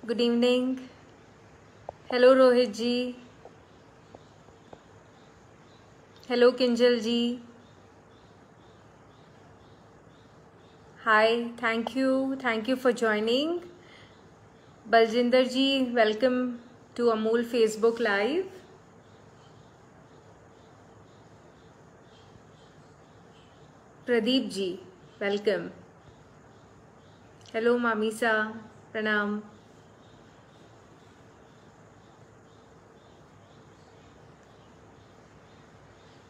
Good evening. Hello Rohit ji, hello Kinjal ji, hi, thank you for joining. Baljinder ji, welcome to Amul Facebook live. Pradeep ji, welcome. Hello मामीसा, प्रणाम।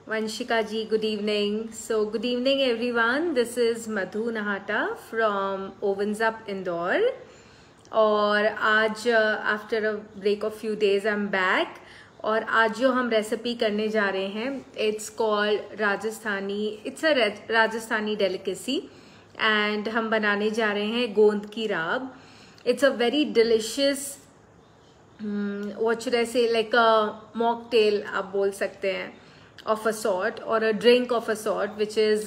Vanshika ji, good evening. So good evening everyone. This is Madhu Nahata from Ovens Up Indore. और आज after a break of few days I am back. और आज जो हम recipe करने जा रहे हैं, it's called it's a Rajasthani delicacy and हम बनाने जा रहे हैं गोंद की राब। It's a very delicious what should I say, like a mocktail आप बोल सकते हैं, of a sort, or a drink of a sort, which is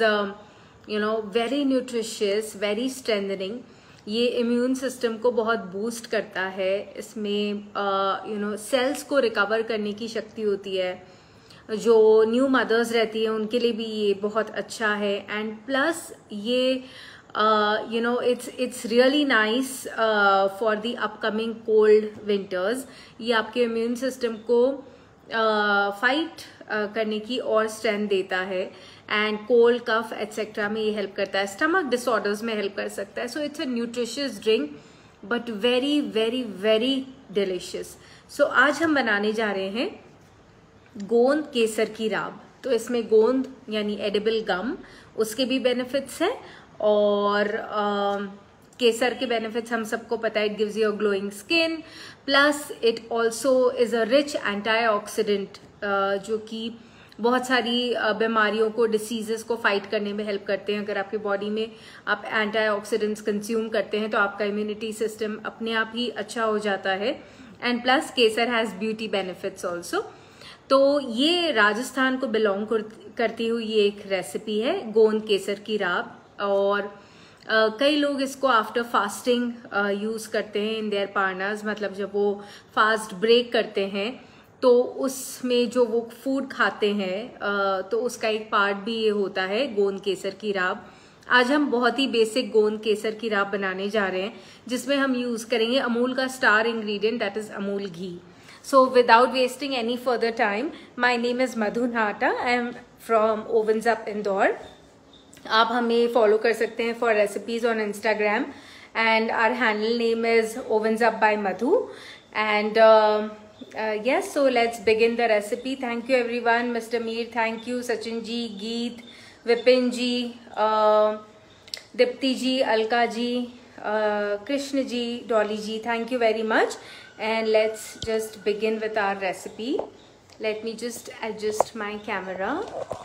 very nutritious, very strengthening. ये इम्यून सिस्टम को बहुत बूस्ट करता है। इसमें सेल्स को रिकवर करने की शक्ति होती है। जो न्यू मदर्स रहती है उनके लिए भी ये बहुत अच्छा है। एंड प्लस ये it's really nice for the upcoming cold winters. ये आपके इम्यून सिस्टम को फाइट करने की और स्ट्रेंथ देता है एंड कोल्ड कफ एटसेट्रा में ये हेल्प करता है। स्टमक डिसऑर्डर्स में हेल्प कर सकता है। So it's a nutritious drink but very very very delicious. So आज हम बनाने जा रहे हैं गोंद केसर की राब। तो इसमें गोंद यानी एडिबल गम, उसके भी बेनिफिट्स हैं और केसर के बेनिफिट्स हम सबको पता है। It gives you a glowing skin, plus it also is a rich antioxidant जो कि बहुत सारी बीमारियों को, डिसीजेस को फाइट करने में हेल्प करते हैं। अगर आपके बॉडी में आप एंटीऑक्सीडेंट्स कंज्यूम करते हैं तो आपका इम्यूनिटी सिस्टम अपने आप ही अच्छा हो जाता है। And plus Kesar has beauty benefits also. तो ये राजस्थान को बिलोंग करती हुई ये एक रेसिपी है गोंद केसर की राब। और कई लोग इसको आफ्टर फास्टिंग यूज करते हैं इन देयर पार्टनर्स, मतलब जब वो फास्ट ब्रेक करते हैं तो उसमें जो वो फूड खाते हैं तो उसका एक पार्ट भी ये होता है गोंद केसर की राब। आज हम बहुत ही बेसिक गोंद केसर की राब बनाने जा रहे हैं जिसमें हम यूज करेंगे अमूल का star ingredient, that is Amul ghee. So without wasting any further time, my name is Madhu Nahata, I am from ovens up Indore. आप हमें फॉलो कर सकते हैं for recipes on Instagram and our handle name is ovens up by Madhu. And yes, so let's begin the recipe. Thank you everyone. Mr. Mir, thank you. Sachin ji, Geet, Vipin ji, Dipti ji, Alka ji, Krishna ji, Dolly ji, thank you very much. And let's just begin with our recipe. Let me just adjust my camera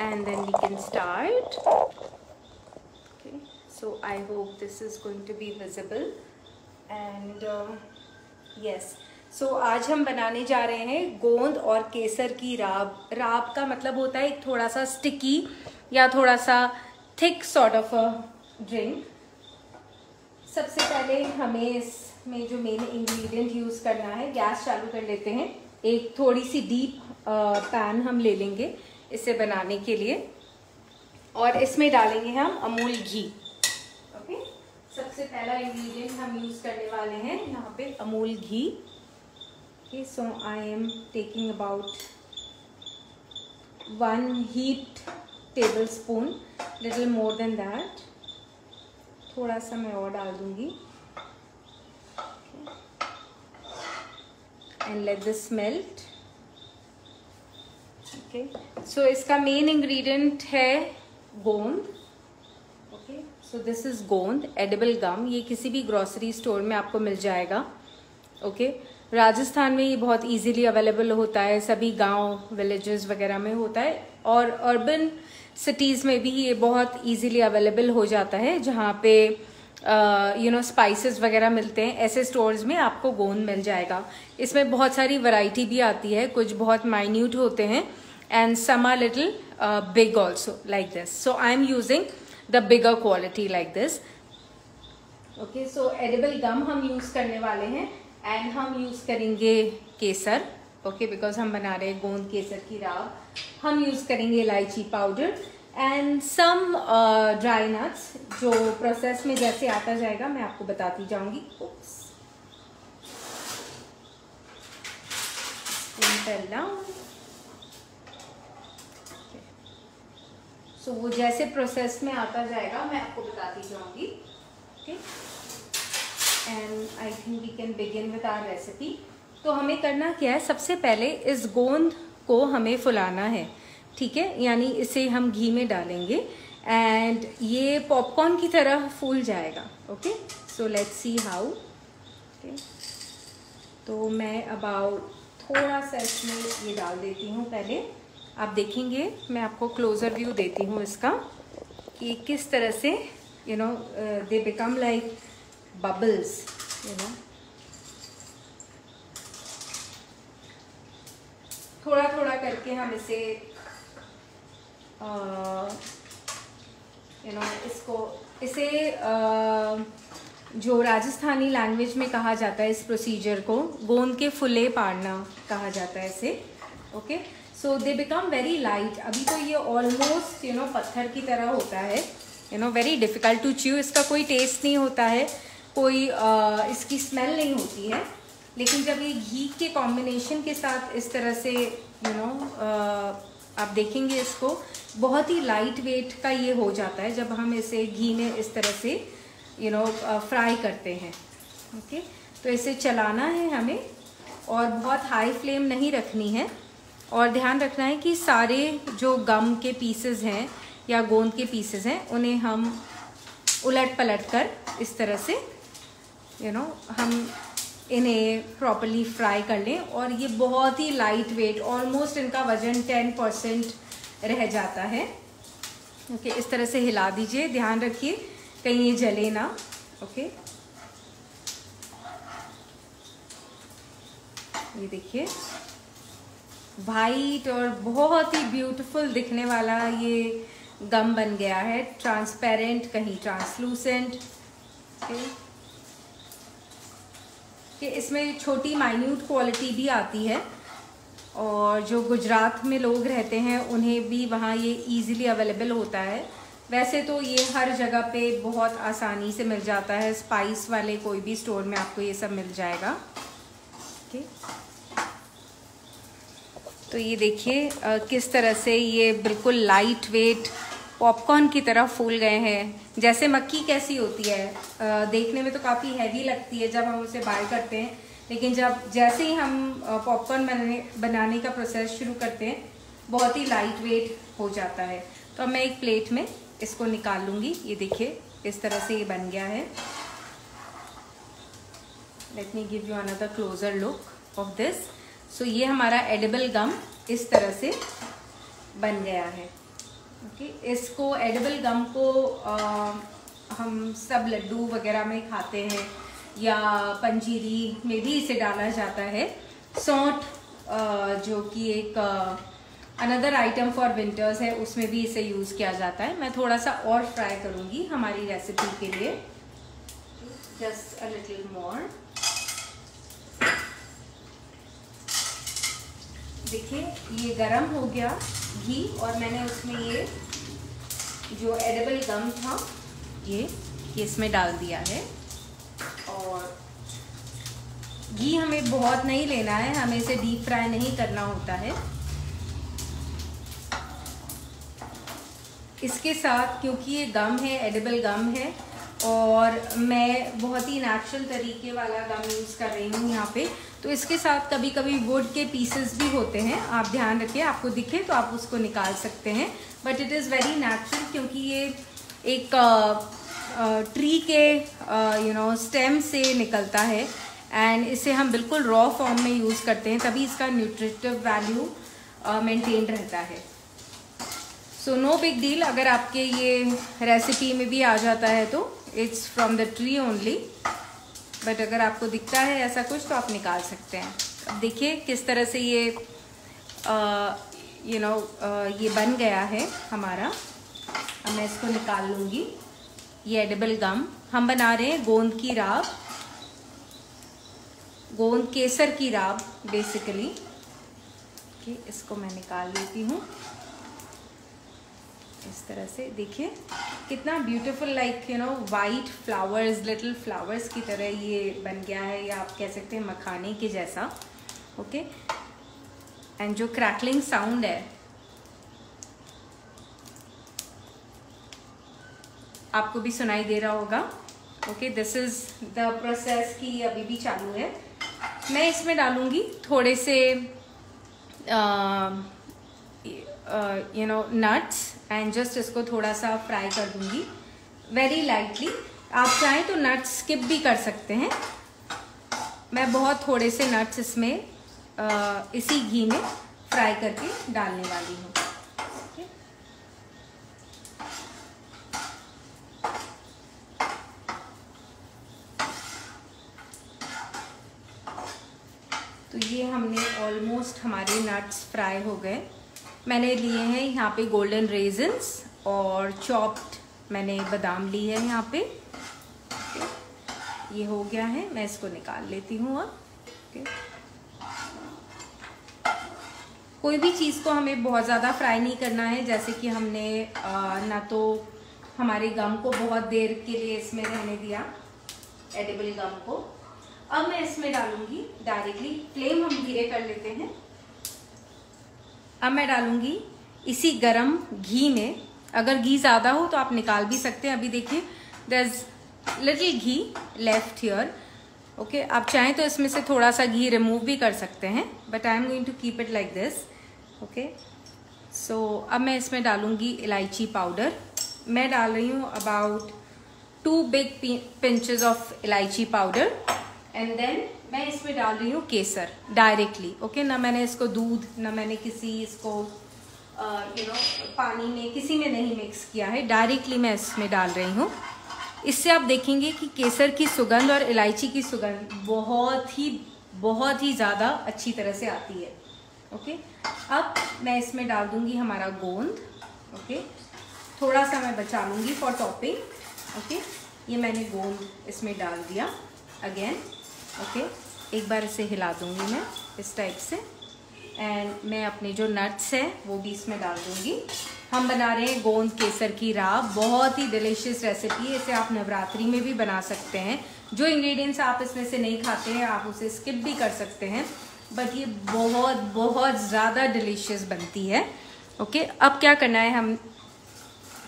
and then we can start. Okay, so I hope this is going to be visible. And yes, सो आज हम बनाने जा रहे हैं गोंद और केसर की राब। राब का मतलब होता है एक थोड़ा सा स्टिकी या थोड़ा सा thick sort of a drink. सबसे पहले हमें इसमें जो मेन इंग्रेडिएंट यूज करना है, गैस चालू कर लेते हैं। एक थोड़ी सी डीप पैन हम ले लेंगे इसे बनाने के लिए और इसमें डालेंगे हम अमूल घी। ओके, सबसे पहला इंग्रेडिएंट हम यूज करने वाले हैं यहाँ पे अमूल घी। Okay, so I am taking about 1 heaped tablespoon, little more than that. थोड़ा सा मैं और डाल दूंगी। And let this melt. Okay, so इसका मेन इंग्रेडिएंट है गोंद। Okay, so this is गोंद edible gum। ये किसी भी ग्रोसरी स्टोर में आपको मिल जाएगा। Okay, राजस्थान में ये बहुत इजीली अवेलेबल होता है, सभी गांव विलेजेस वगैरह में होता है और अर्बन सिटीज़ में भी ये बहुत इजीली अवेलेबल हो जाता है। जहाँ पे स्पाइसेस वगैरह मिलते हैं, ऐसे स्टोर्स में आपको गोंद मिल जाएगा। इसमें बहुत सारी वैरायटी भी आती है, कुछ बहुत माइन्यूट होते हैं and some are little big also like this. So I am using the bigger quality like this. Okay, so edible gum हम यूज करने वाले हैं एंड हम यूज़ करेंगे केसर, ओके, बिकॉज हम बना रहे हैं गोंद केसर की राब। हम यूज़ करेंगे इलायची powder and some dry nuts, जो प्रोसेस में जैसे आता जाएगा मैं आपको बताती जाऊंगी। सो वो जैसे प्रोसेस में आता जाएगा मैं आपको बताती जाऊंगी, okay. And I think we can begin with our recipe. तो हमें करना क्या है, सबसे पहले इस गोंद को हमें फुलाना है, ठीक है, यानी इसे हम घी में डालेंगे एंड ये पॉपकॉर्न की तरह फूल जाएगा, okay. So let's see how, okay. तो मैं अबाउट थोड़ा सा इसमें ये डाल देती हूँ पहले। आप देखेंगे, मैं आपको क्लोजर व्यू देती हूँ इसका कि किस तरह से you know they become like bubbles, you know. थोड़ा थोड़ा करके हम इसे यू नो इसे जो राजस्थानी लैंग्वेज में कहा जाता है इस प्रोसीजर को गोंद के फुले पाड़ना कहा जाता है इसे, okay. So they become very light. अभी तो ये ऑलमोस्ट यू नो पत्थर की तरह होता है, you know, very difficult to chew. इसका कोई टेस्ट नहीं होता है, कोई इसकी स्मेल नहीं होती है, लेकिन जब ये घी के कॉम्बिनेशन के साथ इस तरह से यू नो आप देखेंगे इसको, बहुत ही लाइट वेट का ये हो जाता है जब हम इसे घी में इस तरह से यू नो फ्राई करते हैं, ओके। तो इसे चलाना है हमें और बहुत हाई फ्लेम नहीं रखनी है, और ध्यान रखना है कि सारे जो गम के पीसेस हैं या गोंद के पीसेस हैं उन्हें हम उलट पलट कर इस तरह से यू नो हम इन्हें प्रॉपरली फ्राई कर लें। और ये बहुत ही लाइट वेट, ऑलमोस्ट इनका वजन 10% रह जाता है, ओके। इस तरह से हिला दीजिए, ध्यान रखिए कहीं ये जले ना, ओके। ये देखिए वाइट और बहुत ही ब्यूटीफुल दिखने वाला ये गम बन गया है, ट्रांसपेरेंट, कहीं ट्रांसलूसेंट, ओके। कि इसमें छोटी माइन्यूट क्वालिटी भी आती है, और जो गुजरात में लोग रहते हैं उन्हें भी वहाँ ये इजीली अवेलेबल होता है। वैसे तो ये हर जगह पे बहुत आसानी से मिल जाता है, स्पाइस वाले कोई भी स्टोर में आपको ये सब मिल जाएगा, ओके। तो ये देखिए किस तरह से ये बिल्कुल लाइट वेट पॉपकॉर्न की तरह फूल गए हैं। जैसे मक्की कैसी होती है, देखने में तो काफ़ी हैवी लगती है जब हम उसे बाय करते हैं, लेकिन जैसे ही हम पॉपकॉर्न बनाने का प्रोसेस शुरू करते हैं बहुत ही लाइट वेट हो जाता है। तो अब मैं एक प्लेट में इसको निकाल लूँगी। ये देखिए इस तरह से ये बन गया है। Let me give you another closer look of this. So ये हमारा एडिबल गम इस तरह से बन गया है, ओके। इसको एडिबल गम को हम सब लड्डू वगैरह में खाते हैं, या पंजीरी में भी इसे डाला जाता है। सौंठ जो कि एक अनदर आइटम फॉर विंटर्स है, उसमें भी इसे यूज़ किया जाता है। मैं थोड़ा सा और फ्राई करूँगी हमारी रेसिपी के लिए, जस्ट अ लिटिल मोर। देखिए ये गरम हो गया घी, और मैंने उसमें ये जो एडिबल गम था ये इसमें डाल दिया है। और घी हमें बहुत नहीं लेना है, हमें इसे डीप फ्राई नहीं करना होता है। इसके साथ क्योंकि ये गम है, एडिबल गम है, और मैं बहुत ही नेचुरल तरीके वाला गम यूज़ कर रही हूँ यहाँ पे, तो इसके साथ कभी कभी वुड के पीसेस भी होते हैं। आप ध्यान रखिए, आपको दिखे तो आप उसको निकाल सकते हैं, but it is very natural क्योंकि ये एक ट्री के यू नो स्टेम से निकलता है, एंड इसे हम बिल्कुल रॉ फॉर्म में यूज़ करते हैं, तभी इसका न्यूट्रिटिव वैल्यू मेंटेन रहता है। सो नो बिग डील, अगर आपके ये रेसिपी में भी आ जाता है तो it's from the tree only, but अगर आपको दिखता है ऐसा कुछ तो आप निकाल सकते हैं। अब देखिए किस तरह से ये यू नो ये बन गया है हमारा। अब मैं इसको निकाल लूँगी। ये एडिबल गम हम बना रहे हैं गोंद की राब। गोंद केसर की राब बेसिकली। ओके, इसको मैं निकाल लेती हूँ इस तरह से। देखिए कितना beautiful, like you know white flowers, little flowers की तरह ये बन गया है, या आप कह सकते हैं मखाने के जैसा। ओके, एंड जो क्रैकलिंग साउंड है आपको भी सुनाई दे रहा होगा। Okay, this is the process की अभी भी चालू है। मैं इसमें डालूंगी थोड़े से you know nuts and just इसको थोड़ा सा फ्राई कर दूंगी वेरी लाइटली। आप चाहें तो नट्स स्किप भी कर सकते हैं। मैं बहुत थोड़े से नट्स इसमें इसी घी में फ्राई करके डालने वाली हूँ। तो ये हमने ऑलमोस्ट, हमारे नट्स फ्राई हो गए। मैंने लिए हैं यहाँ पे गोल्डन रेजिन्स और चॉप्ड मैंने बादाम ली है यहाँ पे। ये हो गया है, मैं इसको निकाल लेती हूँ अब। कोई भी चीज़ को हमें बहुत ज़्यादा फ्राई नहीं करना है, जैसे कि हमने ना तो हमारे गम को बहुत देर के लिए इसमें रहने दिया, एडिबल गम को। अब मैं इसमें डालूंगी डायरेक्टली, फ्लेम हम धीरे कर लेते हैं। अब मैं डालूंगी इसी गरम घी में। अगर घी ज़्यादा हो तो आप निकाल भी सकते हैं। अभी देखिए there is little ghee left here. Okay, आप चाहें तो इसमें से थोड़ा सा घी रिमूव भी कर सकते हैं, but I am going to keep it like this. Okay, so अब मैं इसमें डालूंगी इलायची पाउडर। मैं डाल रही हूँ अबाउट 2 बिग पिंचेस ऑफ इलायची पाउडर। एंड देन मैं इसमें डाल रही हूँ केसर डायरेक्टली। ओके, ना मैंने इसको दूध, ना मैंने किसी इसको यू नो पानी में, किसी में नहीं मिक्स किया है, डायरेक्टली मैं इसमें डाल रही हूँ। इससे आप देखेंगे कि केसर की सुगंध और इलायची की सुगंध बहुत ही ज़्यादा अच्छी तरह से आती है। ओके, अब मैं इसमें डाल दूँगी हमारा गोंद। ओके, थोड़ा सा मैं बचा लूँगी फॉर टॉपिंग। ओके, ये मैंने गोंद इसमें डाल दिया अगेन। ओके, एक बार इसे हिला दूंगी मैं इस टाइप से। एंड मैं अपने जो नट्स हैं वो भी इसमें डाल दूंगी। हम बना रहे हैं गोंद केसर की राब, बहुत ही डिलीशियस रेसिपी है। इसे आप नवरात्रि में भी बना सकते हैं। जो इंग्रेडिएंट्स आप इसमें से नहीं खाते हैं आप उसे स्किप भी कर सकते हैं, बट ये बहुत ज़्यादा डिलीशियस बनती है। ओके, अब क्या करना है,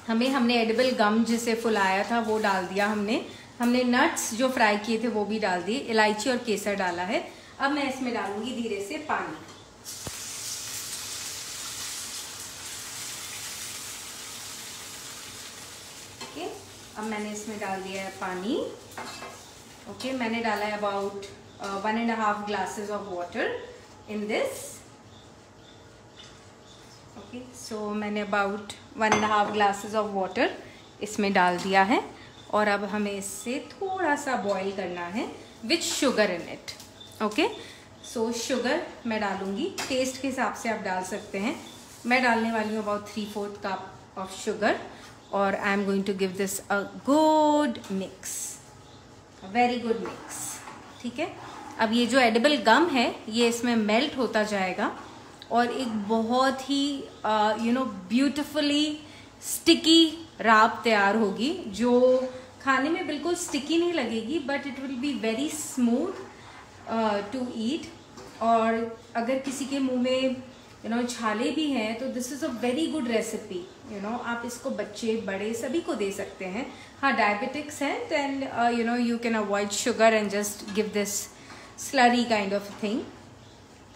हमने एडिबल गम जिसे फुलाया था वो डाल दिया। हमने नट्स जो फ्राई किए थे वो भी डाल दिए, इलायची और केसर डाला है। अब मैं इसमें डालूंगी धीरे से पानी। ओके, अब मैंने इसमें डाल दिया है पानी। ओके, मैंने डाला है about 1.5 glasses of water in this. Okay, so मैंने अबाउट 1.5 glasses ऑफ वाटर इसमें डाल दिया है। और अब हमें इससे थोड़ा सा बॉईल करना है with sugar in it. Okay, so sugar मैं डालूंगी, टेस्ट के हिसाब से आप डाल सकते हैं। मैं डालने वाली हूँ अबाउट 3/4 कप ऑफ शुगर। और I am going to give this a good mix, very good mix. ठीक है, अब ये जो एडिबल गम है ये इसमें मेल्ट होता जाएगा और एक बहुत ही यू नो ब्यूटिफुली स्टिकी राब तैयार होगी, जो खाने में बिल्कुल स्टिकी नहीं लगेगी, but it will be very smooth to eat. और अगर किसी के मुंह में यू नो छाले भी हैं तो this is a very good recipe. You know आप इसको बच्चे बड़े सभी को दे सकते हैं। हाँ, डायबिटिक्स हैं then you know you can avoid sugar and just give this slurry kind of thing.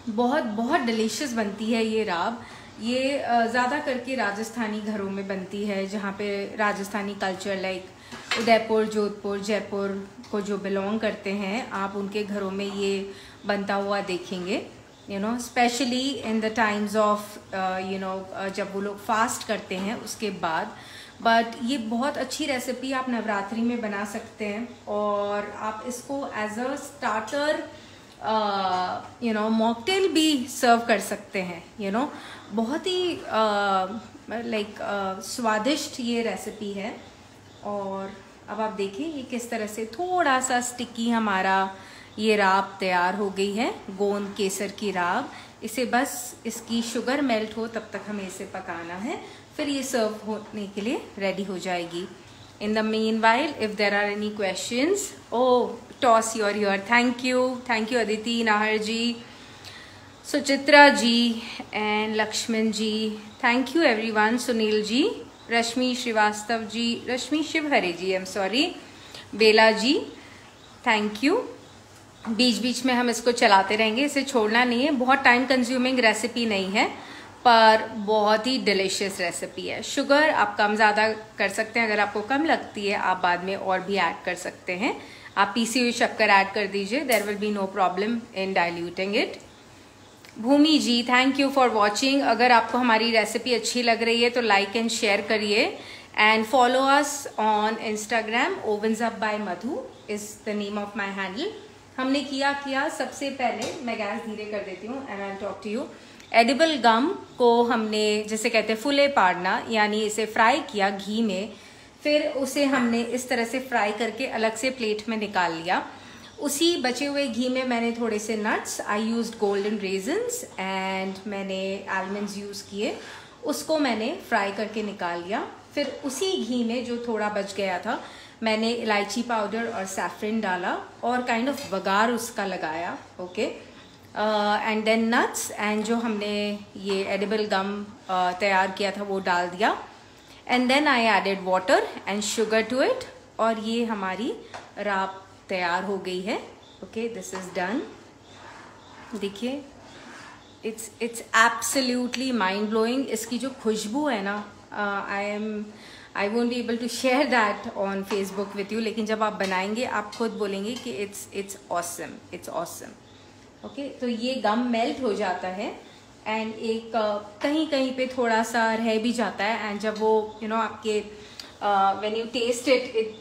बहुत डिलीशियस बनती है ये राब। ये ज़्यादा करके राजस्थानी घरों में बनती है, जहाँ पे राजस्थानी कल्चर लाइक उदयपुर, जोधपुर, जयपुर को जो बिलोंग करते हैं आप, उनके घरों में ये बनता हुआ देखेंगे। You know specially in the times of you know जब वो लोग फास्ट करते हैं उसके बाद। बट ये बहुत अच्छी रेसिपी आप नवरात्रि में बना सकते हैं और आप इसको as a starter you know mocktail भी सर्व कर सकते हैं। यू नो बहुत ही लाइक स्वादिष्ट ये रेसिपी है। और अब आप देखिए ये किस तरह से थोड़ा सा स्टिकी हमारा ये राब तैयार हो गई है, गोंद केसर की राब। इसे बस इसकी शुगर मेल्ट हो तब तक हमें इसे पकाना है, फिर ये सर्व होने के लिए रेडी हो जाएगी। In the meanwhile if there are any questions, oh toss your here, thank you Aditi, Nahar ji, Suchitra ji and Laxman ji, thank you everyone, Sunil ji, Rashmi Shrivastava ji, Rashmi Shivhare ji, I am sorry, Bela ji, thank you. बीच बीच में हम इसको चलाते रहेंगे, इसे छोड़ना नहीं है। बहुत टाइम कंज्यूमिंग रेसिपी नहीं है पर बहुत ही डिलिशियस रेसिपी है। शुगर आप कम ज़्यादा कर सकते हैं, अगर आपको कम लगती है आप बाद में और भी ऐड कर सकते हैं। आप पीसी हुई शक्कर ऐड कर दीजिए, there will be no problem in diluting it. Bhumi ji, thank you for watching. अगर आपको हमारी रेसिपी अच्छी लग रही है तो लाइक एंड शेयर करिए and follow us on Instagram, ovens up by Madhu is the name of my handle. हमने किया सबसे पहले, मैं गैस धीरे कर देती हूँ and I talk to you. Edible gum को हमने जैसे कहते हैं फुले पाड़ना, यानी इसे फ्राई किया घी में, फिर उसे हमने इस तरह से फ्राई करके अलग से प्लेट में निकाल लिया। उसी बचे हुए घी में मैंने थोड़े से nuts, I used golden raisins and मैंने आलमंड्स यूज़ किए, उसको मैंने फ्राई करके निकाल लिया। फिर उसी घी में जो थोड़ा बच गया था मैंने इलायची पाउडर और सैफरन डाला और काइंड ऑफ वगार उसका लगाया, okay, and then nuts and जो हमने ये एडिबल गम तैयार किया था वो डाल दिया and then I added water and sugar to it, और ये हमारी राब तैयार हो गई है। Okay, this is done. देखिए, इट्स एब्सोल्युटली माइंड ब्लोइंग। इसकी जो खुशबू है ना, I won't be able to share that on Facebook with you, लेकिन जब आप बनाएंगे आप खुद बोलेंगे कि it's awesome, it's awesome. Okay, तो ये गम मेल्ट हो जाता है एंड एक कहीं कहीं पे थोड़ा सा रह भी जाता है एंड जब वो आपके when you taste it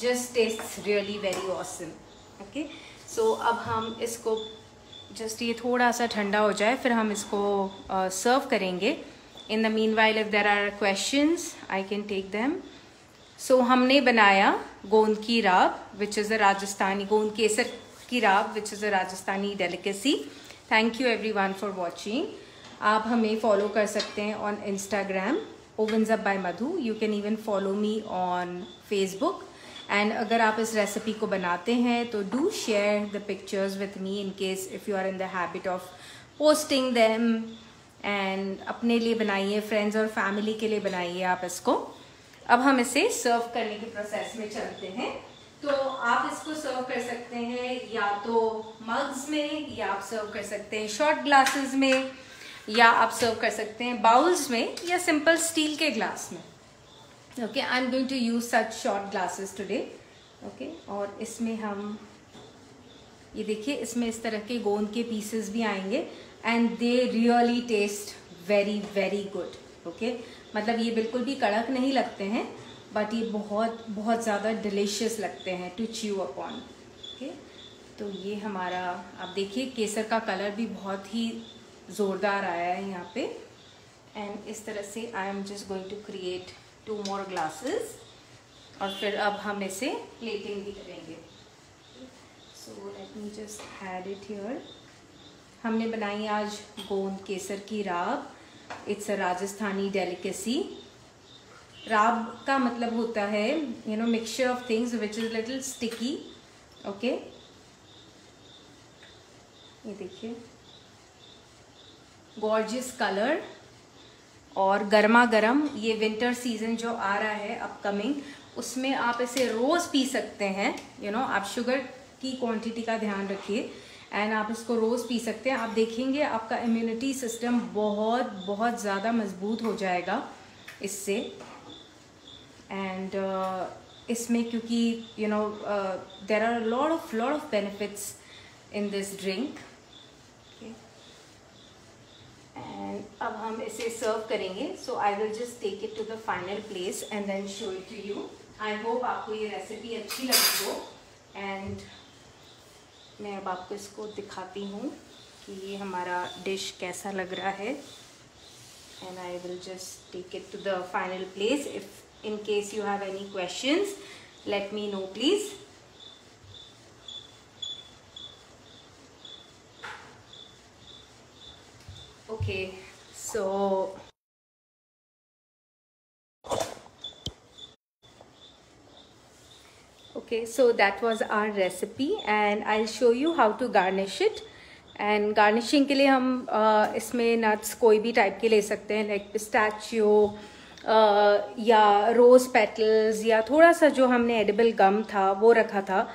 just tastes really very awesome. Okay, so अब हम इसको जस्ट ये थोड़ा सा ठंडा हो जाए फिर हम इसको सर्व करेंगे। In the meanwhile if there are questions I can take them. So हमने बनाया गोंद की राब विच इज़ अ राजस्थानी, गोंद केसर की राब which is a Rajasthani delicacy. Thank you everyone for watching. आप हमें फॉलो कर सकते हैं on Instagram, ovens up by Madhu. You can even follow me on Facebook and अगर आप इस रेसिपी को बनाते हैं तो do share the pictures with me in case if you are in the habit of posting them, and अपने लिए बनाइए, फ्रेंड्स और फैमिली के लिए बनाइए आप इसको। अब हम इसे सर्व करने के प्रोसेस में चलते हैं। तो आप इसको सर्व कर सकते हैं या तो मग्स में, या आप सर्व कर सकते हैं शॉर्ट ग्लासेस में, या आप सर्व कर सकते हैं बाउल्स में, या सिंपल स्टील के ग्लास में। Okay, I am going to use such short glasses today. Okay, और इसमें हम ये देखिए, इसमें इस तरह के गोंद के पीसेस भी आएंगे and they really taste very very good. Okay, मतलब ये बिल्कुल भी कड़क नहीं लगते हैं बट ये बहुत बहुत ज़्यादा डिलीशियस लगते हैं टू च्यू अपॉन। ओके, तो ये हमारा, आप देखिए केसर का कलर भी बहुत ही ज़ोरदार आया है यहाँ पे। एंड इस तरह से I am just going to create 2 more glasses और फिर अब हम इसे प्लेटिंग भी करेंगे। So let me just add it here. हमने बनाई आज गोंद केसर की राब। It's a Rajasthani delicacy. राब का मतलब होता है mixture of things which is little sticky. Okay, ये देखिए, गॉर्जियस कलर और गर्मा गर्म। ये विंटर सीजन जो आ रहा है अपकमिंग, उसमें आप इसे रोज़ पी सकते हैं। आप शुगर की क्वांटिटी का ध्यान रखिए एंड आप इसको रोज़ पी सकते हैं। आप देखेंगे आपका इम्यूनिटी सिस्टम बहुत बहुत ज़्यादा मजबूत हो जाएगा इससे। एंड इसमें क्योंकि there are lot of benefits in this drink. And अब हम इसे सर्व करेंगे। So I will just take it to the final place and then show it to you. I hope आपको ये रेसिपी अच्छी लगी हो एंड मैं अब आपको इसको दिखाती हूँ कि ये हमारा डिश कैसा लग रहा है। And I will just take it to the final place. If in case you have any questions let me know please. Okay, so that was our recipe and I'll show you how to garnish it. And garnishing के लिए हम इसमें nuts कोई भी type के ले सकते हैं, लाइक पिस्ताचियो या रोज पेटल्स, या थोड़ा सा जो हमने एडिबल गम था वो रखा था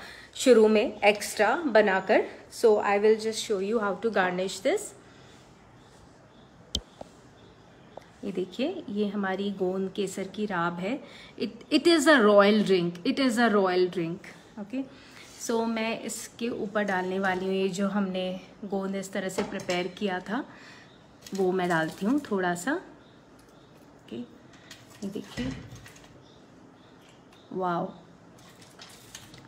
शुरू में एक्स्ट्रा बनाकर. So I will just show you how to garnish this. ये देखिए, ये हमारी गोंद केसर की राब है. It is a royal drink, it is a royal drink. Okay, so मैं इसके ऊपर डालने वाली हूँ ये जो हमने गोंद इस तरह से प्रिपेयर किया था वो मैं डालती हूँ थोड़ा सा. ओके, ये देखिए, वाओ,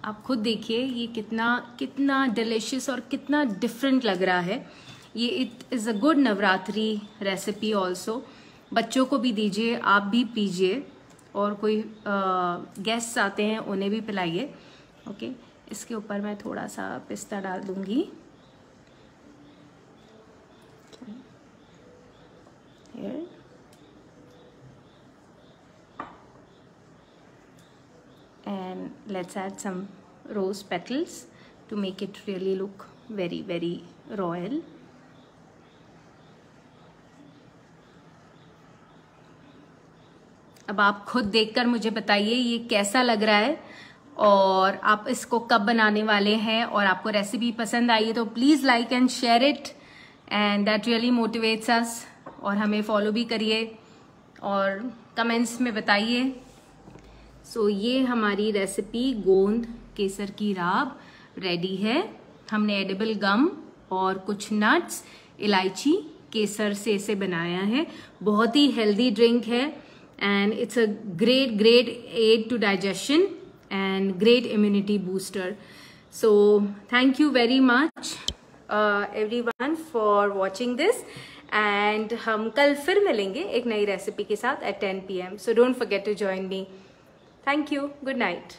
आप खुद देखिए ये कितना डिलिशियस और कितना डिफरेंट लग रहा है. ये it is a good Navratri recipe also. बच्चों को भी दीजिए, आप भी पीजिए, और कोई गेस्ट्स आते हैं उन्हें भी पिलाइए. ओके, इसके ऊपर मैं थोड़ा सा पिस्ता डाल दूंगी. Here. And let's add some rose petals to make it really look very, very royal. अब आप खुद देखकर मुझे बताइए ये कैसा लग रहा है, और आप इसको कब बनाने वाले हैं, और आपको रेसिपी पसंद आई है तो please like and share it, and that really motivates अस. और हमें फॉलो भी करिए और कमेंट्स में बताइए. सो ये हमारी रेसिपी गोंद केसर की राब रेडी है. हमने एडिबल गम और कुछ नट्स, इलायची, केसर से इसे बनाया है. बहुत ही हेल्दी ड्रिंक है and it's a great aid to digestion and great immunity booster. So thank you very much everyone for watching this, and हम कल फिर मिलेंगे एक नई रेसिपी के साथ at 10 PM. So don't forget to join me. Thank you. Good night.